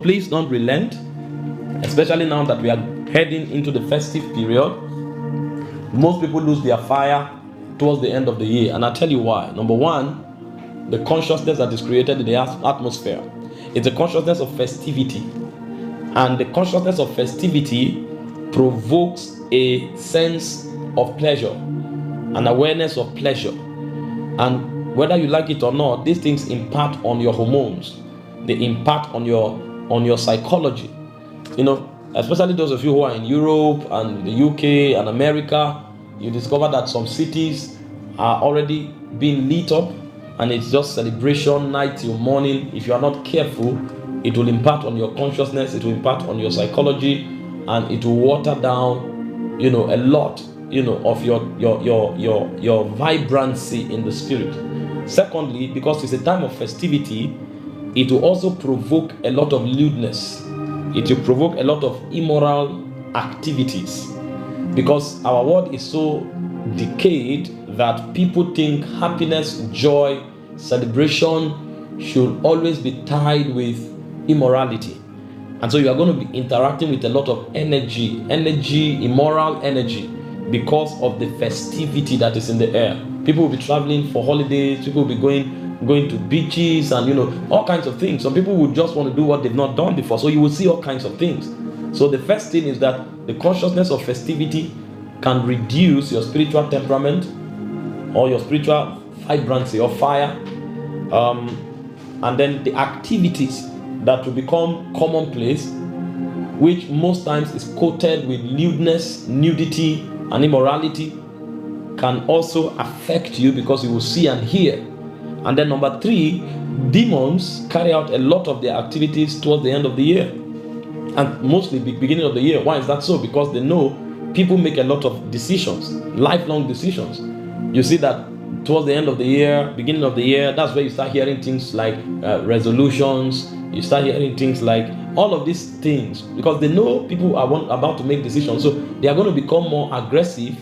please don't relent, especially now that we are heading into the festive period. Most people lose their fire towards the end of the year, and I'll tell you why. Number one, the consciousness that is created in the atmosphere. It's a consciousness of festivity, and the consciousness of festivity provokes a sense of pleasure, an awareness of pleasure. And whether you like it or not, these things impact on your hormones. They impact on your psychology. Especially those of you who are in Europe and the UK and America, you discover that some cities are already being lit up, and it's just celebration night till morning. If you are not careful, it will impact on your consciousness, it will impact on your psychology, and it will water down, a lot, of your vibrancy in the spirit. Secondly, because it's a time of festivity, it will also provoke a lot of lewdness. It will provoke a lot of immoral activities, because our world is so decayed that people think happiness, joy, celebration should always be tied with immorality. And so you are going to be interacting with a lot of energy, immoral energy, because of the festivity that is in the air. People will be traveling for holidays, people will be going to beaches and all kinds of things. Some people would just want to do what they've not done before, so you will see all kinds of things. So the first thing is that the consciousness of festivity can reduce your spiritual temperament or your spiritual vibrancy or fire, and then the activities that will become commonplace, which most times is coated with lewdness, nudity and immorality, can also affect you, because you will see and hear. And then number three, demons carry out a lot of their activities towards the end of the year, and mostly beginning of the year. Why is that so? Because they know people make a lot of decisions, lifelong decisions. You see that towards the end of the year, beginning of the year, that's where you start hearing things like resolutions. You start hearing things like all of these things, because they know people are about to make decisions, so they are going to become more aggressive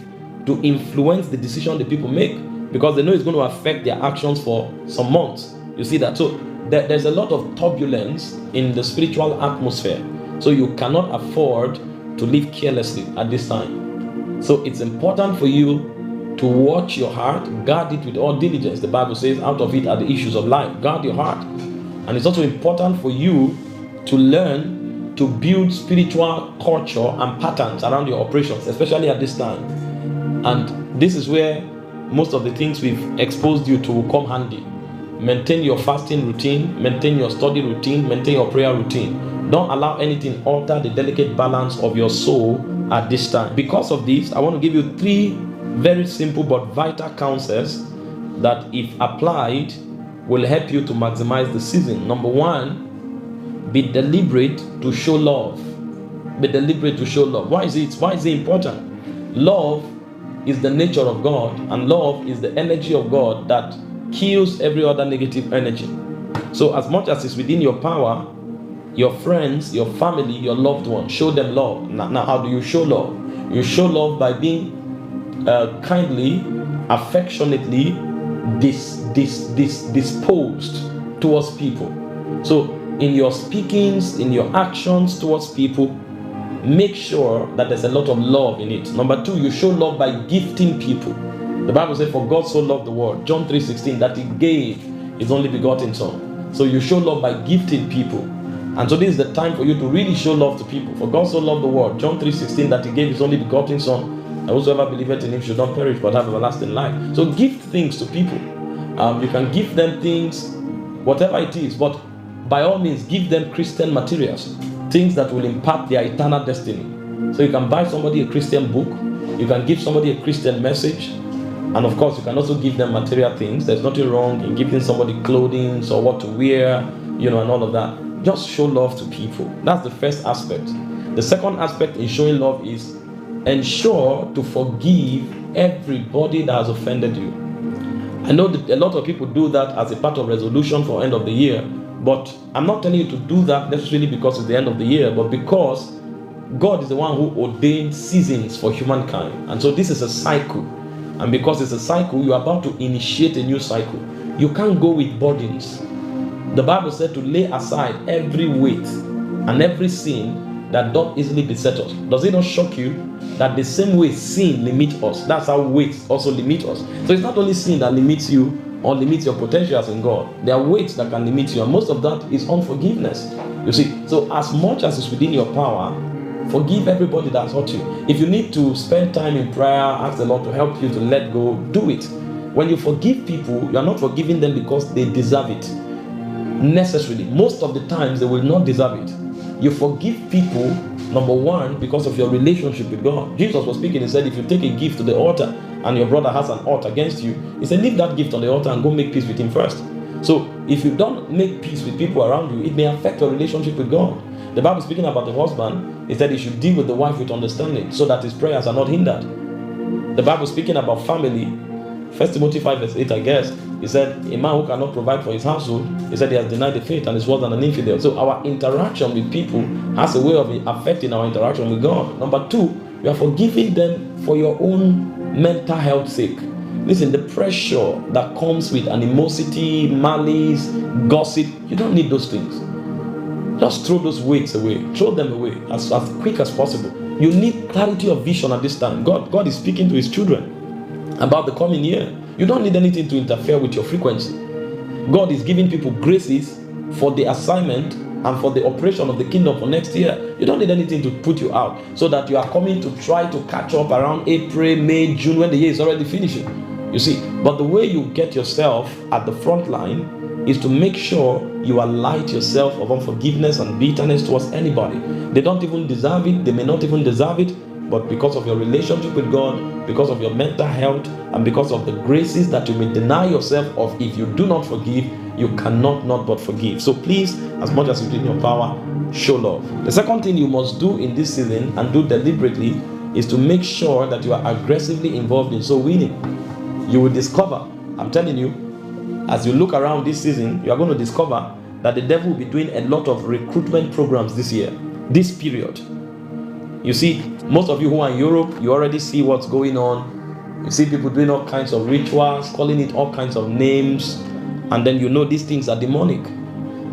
to influence the decision the people make, because they know it's going to affect their actions for some months. You see that? So there's a lot of turbulence in the spiritual atmosphere, so you cannot afford to live carelessly at this time. So it's important for you to watch your heart, guard it with all diligence. The Bible says, out of it are the issues of life. Guard your heart. And it's also important for you to learn to build spiritual culture and patterns around your operations, especially at this time. And this is where most of the things we've exposed you to will come handy. Maintain your fasting routine, maintain your study routine, maintain your prayer routine. Don't allow anything alter the delicate balance of your soul at this time. Because of this, I want to give you 3 very simple but vital counsels that, if applied, will help you to maximize the season. Number 1, be deliberate to show love. Be deliberate to show love. Why is it important? Love is the nature of God, and love is the energy of God that kills every other negative energy. So as much as it's within your power, your friends, your family, your loved ones, show them love. Now how do you show love? You show love by being kindly, affectionately disposed towards people. So in your speakings, in your actions towards people, make sure that there's a lot of love in it. Number 2, you show love by gifting people. The Bible says, for God so loved the world, John 3:16, that he gave his only begotten son. So you show love by gifting people. And so this is the time for you to really show love to people. For God so loved the world, John 3:16, that he gave his only begotten son, and whosoever believeth in him should not perish but have everlasting life. So gift things to people. You can give them things, whatever it is, but by all means give them Christian materials, things that will impact their eternal destiny. So you can buy somebody a Christian book, you can give somebody a Christian message, and of course you can also give them material things. There's nothing wrong in giving somebody clothing or what to wear, and all of that. Just show love to people. That's the first aspect. The second aspect in showing love is ensure to forgive everybody that has offended you. I know that a lot of people do that as a part of resolution for end of the year, but I'm not telling you to do that necessarily because it's the end of the year, but because God is the one who ordained seasons for humankind. And so this is a cycle. And because it's a cycle, you're about to initiate a new cycle. You can't go with burdens. The Bible said to lay aside every weight and every sin that doth easily beset us. Does it not shock you that the same way sin limits us, that's how weights also limit us? So it's not only sin that limits you or limits your potentials in God. There are weights that can limit you, and most of that is unforgiveness. You see, so as much as is within your power, forgive everybody that's hurt you. If you need to spend time in prayer, ask the Lord to help you to let go, do it. When you forgive people, you are not forgiving them because they deserve it necessarily. Most of the times they will not deserve it. You forgive people, number one, because of your relationship with God. Jesus was speaking, he said, if you take a gift to the altar and your brother has an ought against you, he said, leave that gift on the altar and go make peace with him first. So if you don't make peace with people around you, it may affect your relationship with God. The Bible speaking about the husband, he said he should deal with the wife with understanding so that his prayers are not hindered. The Bible speaking about family, 1 Timothy 5 verse 8, I guess, he said, a man who cannot provide for his household, he said he has denied the faith and is worse than an infidel. So our interaction with people has a way of affecting our interaction with God. Number two, you are forgiving them for your own mental health sake. Listen, the pressure that comes with animosity, malice, gossip, you don't need those things. Just throw those weights away. Throw them away as quick as possible. You need clarity of vision at this time. God is speaking to his children about the coming year. You don't need anything to interfere with your frequency. God is giving people graces for the assignment and for the operation of the kingdom for next year. You don't need anything to put you out so that you are coming to try to catch up around April, May, June when the year is already finishing. You see, but the way you get yourself at the front line is to make sure you alight yourself of unforgiveness and bitterness towards anybody. They don't even deserve it. They may not even deserve it. But because of your relationship with God, because of your mental health, and because of the graces that you may deny yourself of, if you do not forgive, you cannot not but forgive. So please, as much as it's in your power, show love. The second thing you must do in this season, and do deliberately, is to make sure that you are aggressively involved in soul winning. You will discover, I'm telling you, as you look around this season, you are going to discover that the devil will be doing a lot of recruitment programs this year, this period. You see, most of you who are in Europe, you already see what's going on. You see people doing all kinds of rituals, calling it all kinds of names, and then you know these things are demonic.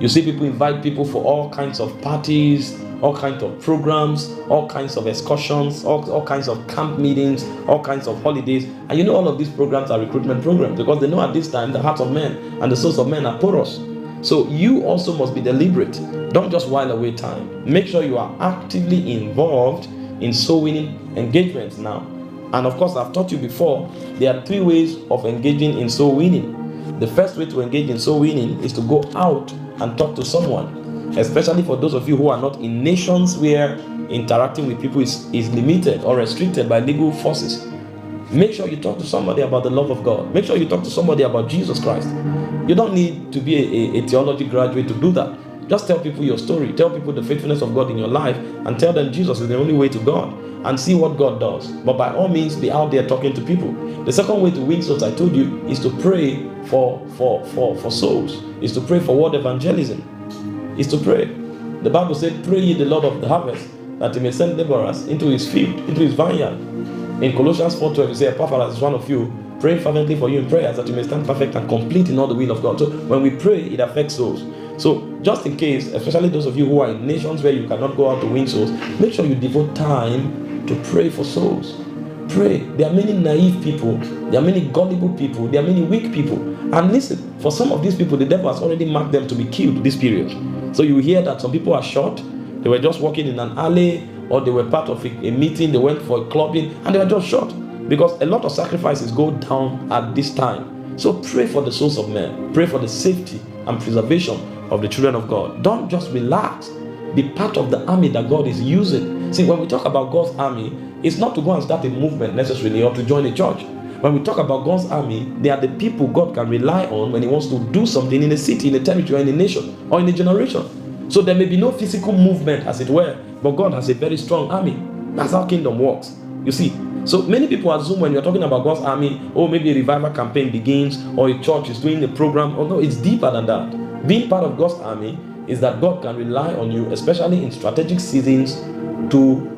You see people invite people for all kinds of parties, all kinds of programs, all kinds of excursions, all kinds of camp meetings, all kinds of holidays. And you know all of these programs are recruitment programs because they know at this time the hearts of men and the souls of men are porous. So you also must be deliberate. Don't just while away time. Make sure you are actively involved in soul winning engagements now. And of course, I've taught you before, there are 3 ways of engaging in soul winning. The first way to engage in soul winning is to go out and talk to someone, especially for those of you who are not in nations where interacting with people is limited or restricted by legal forces. Make sure you talk to somebody about the love of God. Make sure you talk to somebody about Jesus Christ. You don't need to be a theology graduate to do that. Just tell people your story. Tell people the faithfulness of God in your life and tell them Jesus is the only way to God and see what God does. But by all means, be out there talking to people. The second way to win souls, I told you, is to pray for souls. Is to pray for word evangelism. Is to pray. The Bible said, pray ye the Lord of the harvest that he may send laborers into his field, into his vineyard. In Colossians 4:12, you say, Epaphras is one of you, praying fervently for you in prayers that you may stand perfect and complete in all the will of God. So when we pray, it affects souls. So just in case, especially those of you who are in nations where you cannot go out to win souls, make sure you devote time to pray for souls. Pray. There are many naive people. There are many gullible people. There are many weak people. And listen, for some of these people, the devil has already marked them to be killed this period. So you hear that some people are shot. They were just walking in an alley, or they were part of a meeting, they went for a clubbing, and they were just shot. Because a lot of sacrifices go down at this time. So pray for the souls of men. Pray for the safety and preservation of the children of God. Don't just relax. Be part of the army that God is using. See, when we talk about God's army, it's not to go and start a movement necessarily or to join a church. When we talk about God's army, they are the people God can rely on when he wants to do something in a city, in a territory, in a nation, or in a generation. So there may be no physical movement, as it were, but God has a very strong army. That's how kingdom works. You see, so many people assume when you're talking about God's army, oh, maybe a revival campaign begins, or a church is doing a program. Oh no, it's deeper than that. Being part of God's army is that God can rely on you, especially in strategic seasons, to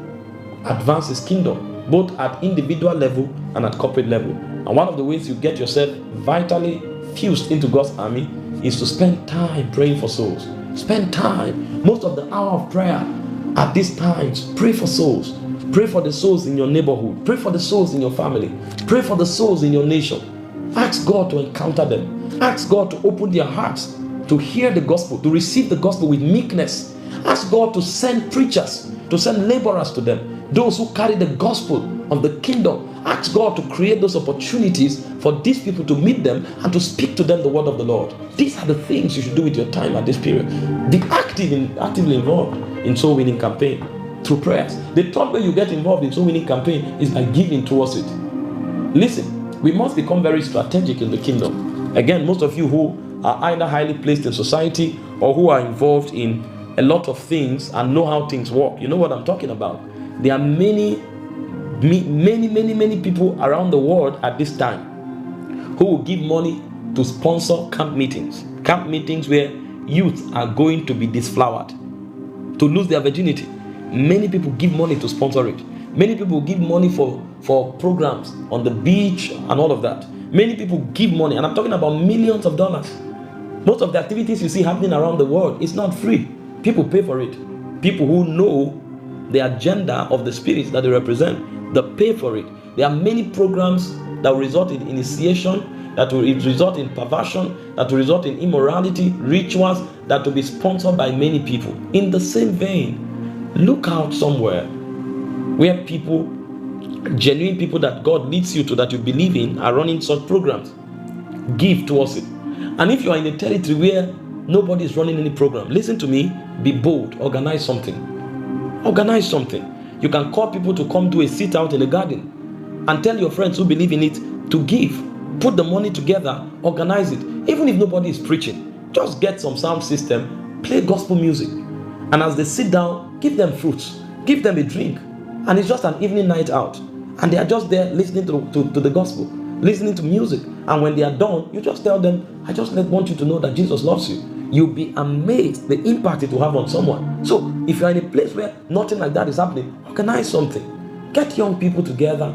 advance his kingdom, both at individual level and at corporate level. And one of the ways you get yourself vitally fused into God's army is to spend time praying for souls. Spend time. Most of the hour of prayer at these times, pray for souls. Pray for the souls in your neighborhood. Pray for the souls in your family. Pray for the souls in your nation. Ask God to encounter them. Ask God to open their hearts to hear the gospel, to receive the gospel with meekness. Ask God to send preachers, to send laborers to them, those who carry the gospel of the kingdom. Ask God to create those opportunities for these people to meet them and to speak to them the word of the Lord. These are the things you should do with your time at this period. Be actively involved in soul winning campaign through prayers. The third way you get involved in soul winning campaign is by giving towards it. Listen, we must become very strategic in the kingdom. Again, most of you who are either highly placed in society or who are involved in a lot of things and know how things work, you know what I'm talking about. There are many people around the world at this time who will give money to sponsor camp meetings where youth are going to be disflowered, to lose their virginity. Many people give money to sponsor it. Many people give money for programs on the beach and all of that. Many people give money, and I'm talking about millions of dollars. Most of the activities you see happening around the world is not free. People pay for it. People who know the agenda of the spirits that they represent, they pay for it. There are many programs that will result in initiation, that will result in perversion, that will result in immorality, rituals that will be sponsored by many people. In the same vein, look out somewhere where people, genuine people that God leads you to, that you believe in, are running such programs. Give towards it. And if you are in a territory where nobody is running any program, listen to me, be bold, organize something. Organize something. You can call people to come do a sit out in the garden and tell your friends who believe in it to give. Put the money together, organize it. Even if nobody is preaching, just get some sound system, play gospel music. And as they sit down, give them fruits, give them a drink. And it's just an evening night out. And they are just there listening to the gospel, listening to music. And when they are done, you just tell them, I just want you to know that Jesus loves you. You'll be amazed the impact it will have on someone. So if you're in a place where nothing like that is happening, organize something. Get young people together,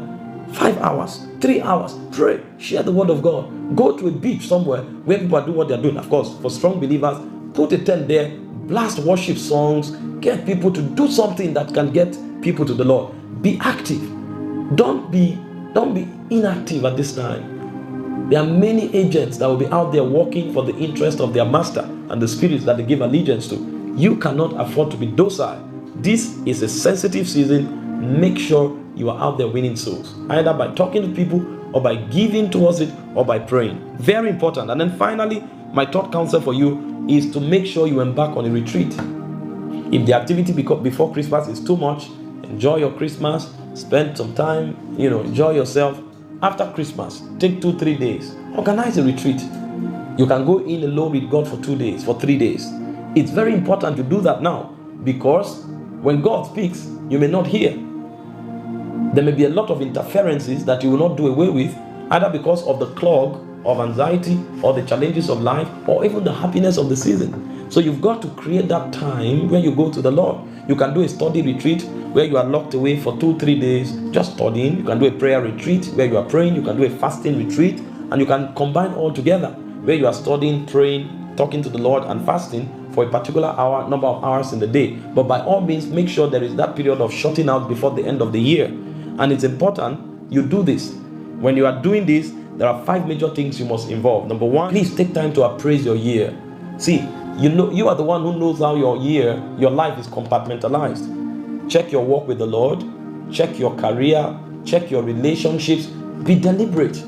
5 hours, 3 hours, pray, share the word of God. Go to a beach somewhere where people are doing what they're doing. Of course, for strong believers, put a tent there, blast worship songs, get people to do something that can get people to the Lord. Be active. Don't be inactive at this time. There are many agents that will be out there working for the interest of their master and the spirits that they give allegiance to. You cannot afford to be docile. This is a sensitive season. Make sure you are out there winning souls, either by talking to people or by giving towards it or by praying. Very important. And then finally, my third counsel for you is to make sure you embark on a retreat. If the activity before Christmas is too much, enjoy your Christmas, spend some time, enjoy yourself. After Christmas, take 2-3 days. Organize a retreat. You can go in alone with God for 2 days, for 3 days. It's very important to do that now, because when God speaks, you may not hear. There may be a lot of interferences that you will not do away with, either because of the clog of anxiety or the challenges of life or even the happiness of the season. So you've got to create that time where you go to the Lord. You can do a study retreat where you are locked away for 2-3 days just studying. You can do a prayer retreat where you are praying. You can do a fasting retreat, and you can combine all together where you are studying, praying, talking to the Lord, and fasting for a particular number of hours in the day. But by all means, make sure there is that period of shutting out before the end of the year. And it's important you do this. When you are doing this, there are 5 major things you must involve. Number 1, please take time to appraise your year. See, you are the one who knows how your life is compartmentalized. Check your walk with the Lord, check your career, check your relationships. Be deliberate.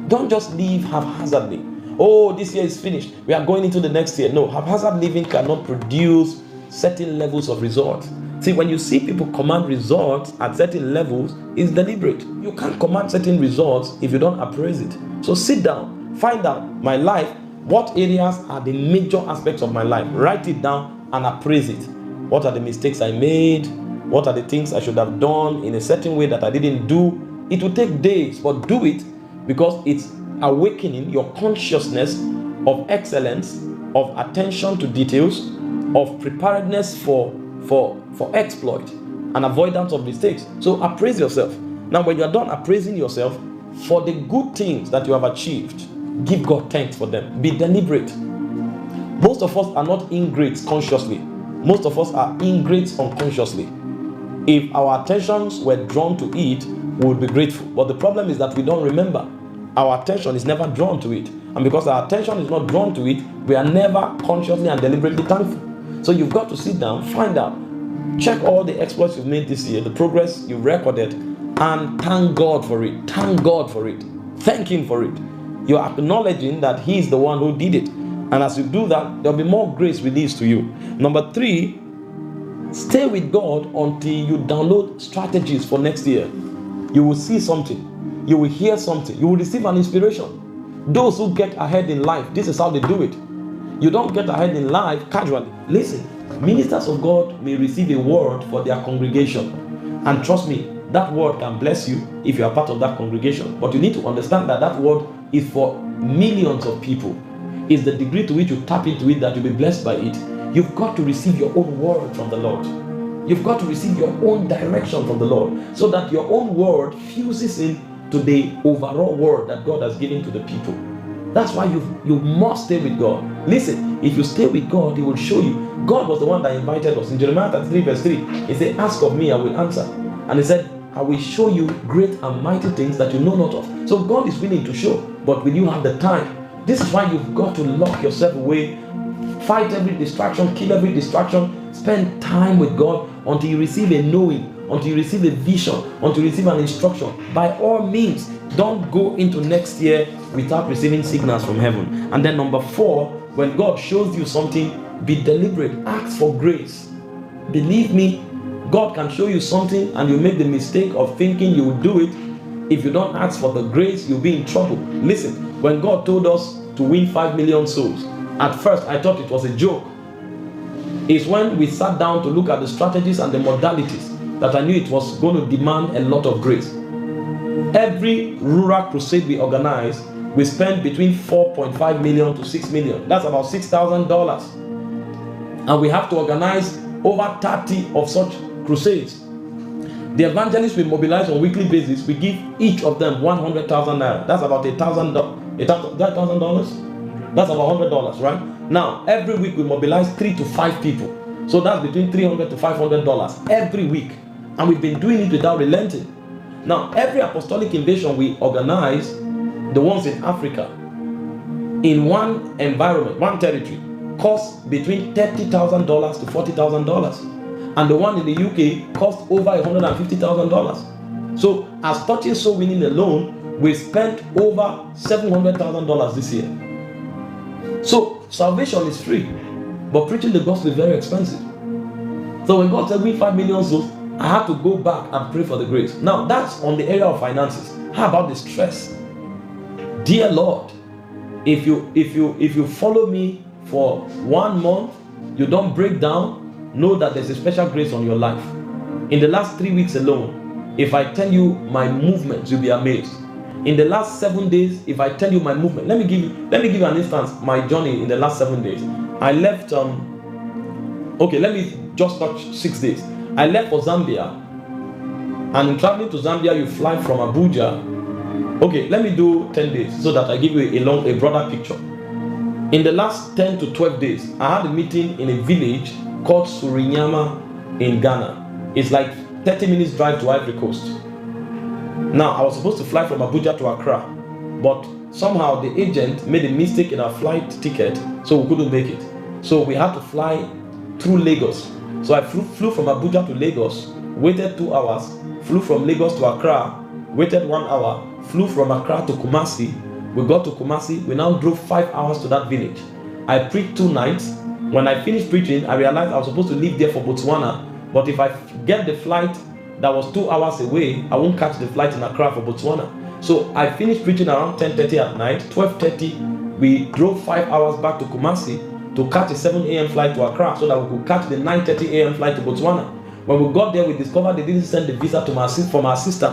Don't just live haphazardly. Oh, this year is finished, we are going into the next year. No, haphazard living cannot produce certain levels of results. See, when you see people command results at certain levels, it's deliberate. You can't command certain results if you don't appraise it. So sit down, find out my life, what areas are the major aspects of my life. Write it down and appraise it. What are the mistakes I made? What are the things I should have done in a certain way that I didn't do? It will take days, but do it, because it's awakening your consciousness of excellence, of attention to details, of preparedness for exploit and avoidance of mistakes. So appraise yourself. Now, when you are done appraising yourself for the good things that you have achieved, give God thanks for them. Be deliberate. Most of us are not ingrates consciously. Most of us are ingrates unconsciously. If our attentions were drawn to it, we would be grateful. But the problem is that we don't remember. Our attention is never drawn to it. And because our attention is not drawn to it, we are never consciously and deliberately thankful. So you've got to sit down, find out, check all the exploits you've made this year, the progress you've recorded, and thank God for it. Thank God for it. Thank Him for it. You're acknowledging that He is the one who did it. And as you do that, there'll be more grace released to you. Number 3, stay with God until you download strategies for next year. You will see something. You will hear something. You will receive an inspiration. Those who get ahead in life, this is how they do it. You don't get ahead in life casually. Listen, ministers of God may receive a word for their congregation. And trust me, that word can bless you if you are part of that congregation. But you need to understand that that word is for millions of people. It's the degree to which you tap into it that you'll be blessed by it. You've got to receive your own word from the Lord. You've got to receive your own direction from the Lord, so that your own word fuses into the overall word that God has given to the people. That's why you must stay with God. Listen, if you stay with God, He will show you. God was the one that invited us. In Jeremiah 33 verse 3, He said, ask of me, I will answer. And He said, I will show you great and mighty things that you know not of. So God is willing to show, but will you have the time? This is why you've got to lock yourself away. Fight every distraction, kill every distraction, spend time with God until you receive a knowing, until you receive a vision, until you receive an instruction. By all means, don't go into next year without receiving signals from heaven. And then number 4, when God shows you something, be deliberate, ask for grace. Believe me, God can show you something and you make the mistake of thinking you will do it. If you don't ask for the grace, you'll be in trouble. Listen, when God told us to win 5 million souls, at first I thought it was a joke. It's when we sat down to look at the strategies and the modalities that I knew it was going to demand a lot of grace. Every rural crusade we organize, we spend between 4.5 million to 6 million. That's about $6,000. And we have to organize over 30 of such crusades. The evangelists we mobilize on a weekly basis, we give each of them 100,000 naira. That's about $1,000. That's about $100, right? Now, every week we mobilize 3 to 5 people. So that's between $300 to $500 every week. And we've been doing it without relenting. Now, every apostolic invasion we organize, the ones in Africa, in one environment, one territory, costs between $30,000 to $40,000. And the one in the UK cost over $150,000. So, as touching soul winning alone, we spent over $700,000 this year. So, salvation is free, but preaching the gospel is very expensive. So, when God said win 5 million souls, I had to go back and pray for the grace. Now, that's on the area of finances. How about the stress? Dear Lord, if you follow me for 1 month, you don't break down, know that there's a special grace on your life. In the last 3 weeks alone, if I tell you my movements, you'll be amazed. In the last 7 days, if I tell you my movement, let me give you an instance, my journey in the last 7 days. I left, okay, let me just touch 6 days. I left for Zambia, and in traveling to Zambia, you fly from Abuja. Okay, let me do 10 days so that I give you a broader picture. In the last 10 to 12 days, I had a meeting in a village called Surinyama in Ghana. It's like 30 minutes drive to Ivory Coast. Now, I was supposed to fly from Abuja to Accra, but somehow the agent made a mistake in our flight ticket, so we couldn't make it. So we had to fly through Lagos. So I flew from Abuja to Lagos, waited 2 hours, flew from Lagos to Accra, waited 1 hour, flew from Accra to Kumasi. We got to Kumasi, we now drove 5 hours to that village. I preached 2 nights. When I finished preaching, I realized I was supposed to leave there for Botswana, but if I get the flight that was 2 hours away, I won't catch the flight in Accra for Botswana. So I finished preaching around 10:30 at night. 12:30, we drove 5 hours back to Kumasi to catch a 7 a.m. flight to Accra so that we could catch the 9:30 a.m. flight to Botswana. When we got there, we discovered they didn't send the visa to from our sister.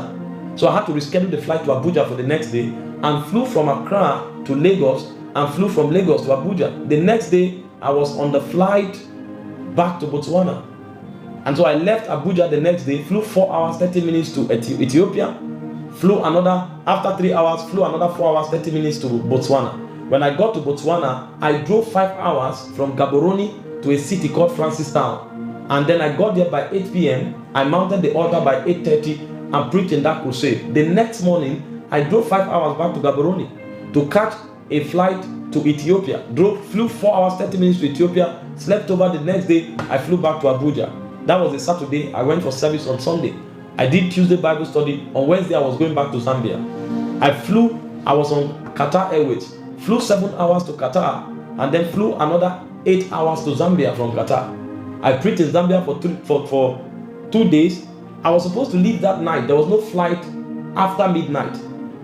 So I had to reschedule the flight to Abuja for the next day and flew from Accra to Lagos and flew from Lagos to Abuja. The next day, I was on the flight back to Botswana. And so I left Abuja the next day, flew 4 hours, 30 minutes to Ethiopia, flew another, after 3 hours, flew another 4 hours, 30 minutes to Botswana. When I got to Botswana, I drove 5 hours from Gaborone to a city called Francistown. And then I got there by 8 p.m. I mounted the altar by 8:30 and preached in that crusade. The next morning, I drove 5 hours back to Gaborone to catch a flight to Ethiopia. Flew 4 hours, 30 minutes to Ethiopia, slept over. The next day, I flew back to Abuja. That was a Saturday. I went for service on Sunday. I did Tuesday Bible study. On Wednesday, I was going back to Zambia. I was on Qatar Airways, flew 7 hours to Qatar, and then flew another 8 hours to Zambia from Qatar. I preached in Zambia for 2 days. I was supposed to leave that night. There was no flight after midnight.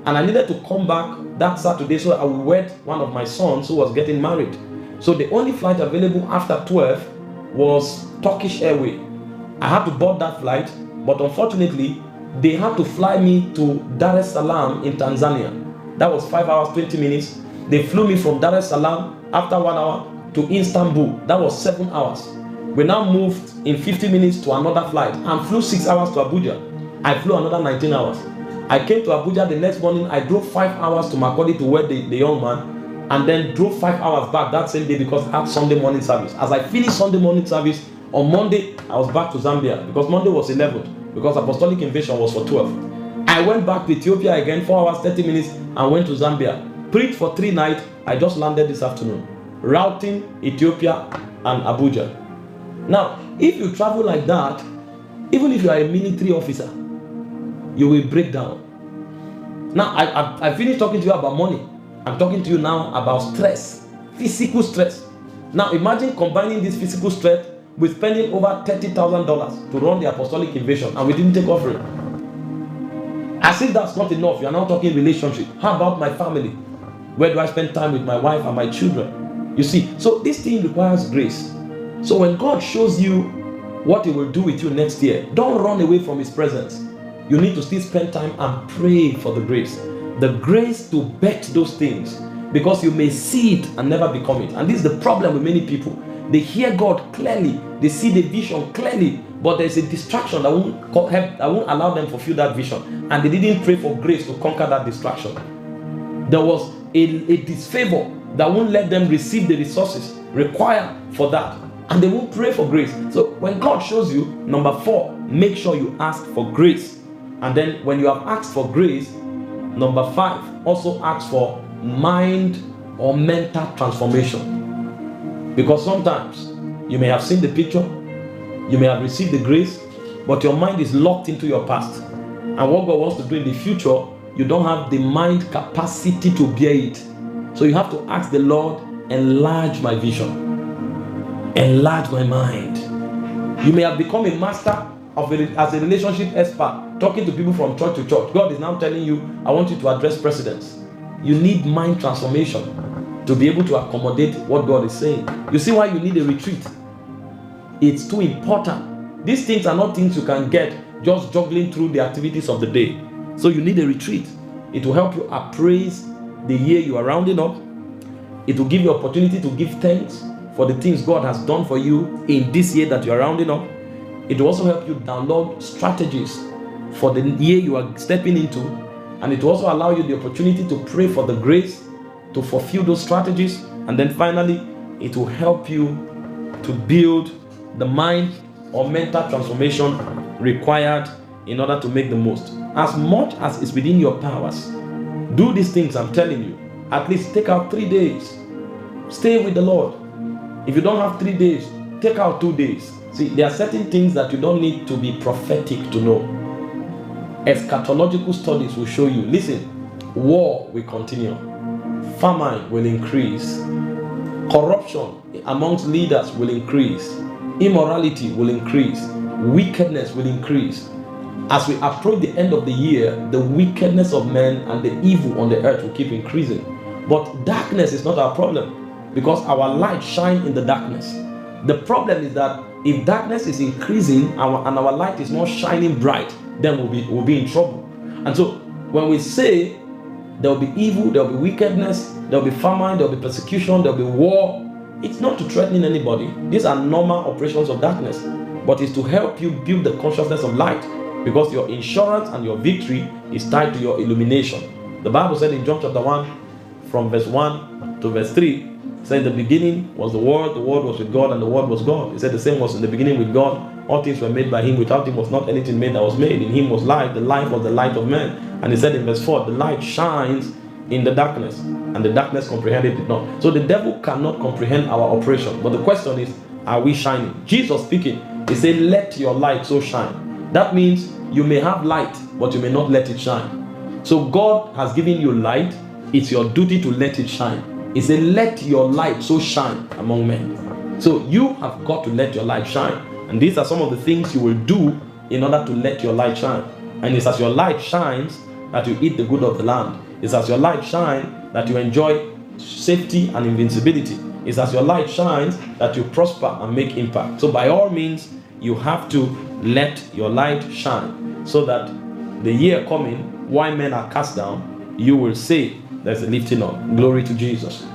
And I needed to come back that Saturday so I would wed one of my sons who was getting married. So the only flight available after 12 was Turkish Airways. I had to board that flight, but unfortunately, they had to fly me to Dar es Salaam in Tanzania. That was 5 hours, 20 minutes. They flew me from Dar es Salaam after 1 hour to Istanbul. That was 7 hours. We now moved in 50 minutes to another flight and flew 6 hours to Abuja. I flew another 19 hours. I came to Abuja the next morning. I drove 5 hours to Makurdi to wed the young man, and then drove 5 hours back that same day because I had Sunday morning service. As I finished Sunday morning service, on Monday, I was back to Zambia because Monday was 11th, because Apostolic Invasion was for 12. I went back to Ethiopia again, 4 hours, 30 minutes, and went to Zambia. Preached for 3 nights. I just landed this afternoon, routing Ethiopia and Abuja. Now, if you travel like that, even if you are a military officer, you will break down. Now, I finished talking to you about money. I'm talking to you now about stress, physical stress. Now, imagine combining this physical stress with spending over $30,000 to run the Apostolic Invasion, and we didn't take offering. As if that's not enough, you are now talking relationship. How about my family? Where do I spend time with my wife and my children? You see, so this thing requires grace. So when God shows you what He will do with you next year, don't run away from His presence. You need to still spend time and pray for the grace to bet those things, because you may see it and never become it. And this is the problem with many people. They hear God clearly, they see the vision clearly, but there's a distraction that won't allow them to fulfill that vision, and they didn't pray for grace to conquer that distraction. There was a disfavor that won't let them receive the resources required for that, and they won't pray for grace. So when God shows you, number 4, make sure you ask for grace. And then when you have asked for grace, number 5, also ask for mind or mental transformation. Because sometimes you may have seen the picture, you may have received the grace, but your mind is locked into your past. And what God wants to do in the future, you don't have the mind capacity to bear it. So you have to ask the Lord, enlarge my vision, enlarge my mind. You may have become a master as a relationship expert, talking to people from church to church. God is now telling you, I want you to address presidents. You need mind transformation to be able to accommodate what God is saying. You see why you need a retreat? It's too important. These things are not things you can get just juggling through the activities of the day. So you need a retreat. It will help you appraise the year you are rounding up. It will give you opportunity to give thanks for the things God has done for you in this year that you are rounding up. It will also help you download strategies for the year you are stepping into, and it will also allow you the opportunity to pray for the grace to fulfill those strategies. And then finally, it will help you to build the mind or mental transformation required in order to make the most. As much as is within your powers, do these things I'm telling you. At least take out 3 days. Stay with the Lord. If you don't have 3 days, take out 2 days. See, there are certain things that you don't need to be prophetic to know. Eschatological studies will show you. Listen, war will continue. Famine will increase. Corruption amongst leaders will increase. Immorality will increase. Wickedness will increase. As we approach the end of the year, the wickedness of men and the evil on the earth will keep increasing. But darkness is not our problem, because our light shines in the darkness. The problem is that if darkness is increasing and our light is not shining bright, then we'll be in trouble. And so when we say there will be evil, there will be wickedness, there will be famine, there will be persecution, there will be war, it's not to threaten anybody. These are normal operations of darkness, but it's to help you build the consciousness of light, because your insurance and your victory is tied to your illumination. The Bible said in John chapter 1 from verse 1, to verse 3, it said, in the beginning was the Word was with God, and the Word was God. He said the same was in the beginning with God. All things were made by him. Without him was not anything made that was made. In him was life. The life was the light of men. And he said in verse 4, the light shines in the darkness, and the darkness comprehended it not. So the devil cannot comprehend our operation. But the question is, are we shining? Jesus speaking, he said, let your light so shine. That means you may have light, but you may not let it shine. So God has given you light. It's your duty to let it shine. He said, let your light so shine among men. So you have got to let your light shine. And these are some of the things you will do in order to let your light shine. And it's as your light shines that you eat the good of the land. It's as your light shines that you enjoy safety and invincibility. It's as your light shines that you prosper and make impact. So by all means, you have to let your light shine, so that the year coming, while men are cast down, you will say there's a lifting up. Glory to Jesus.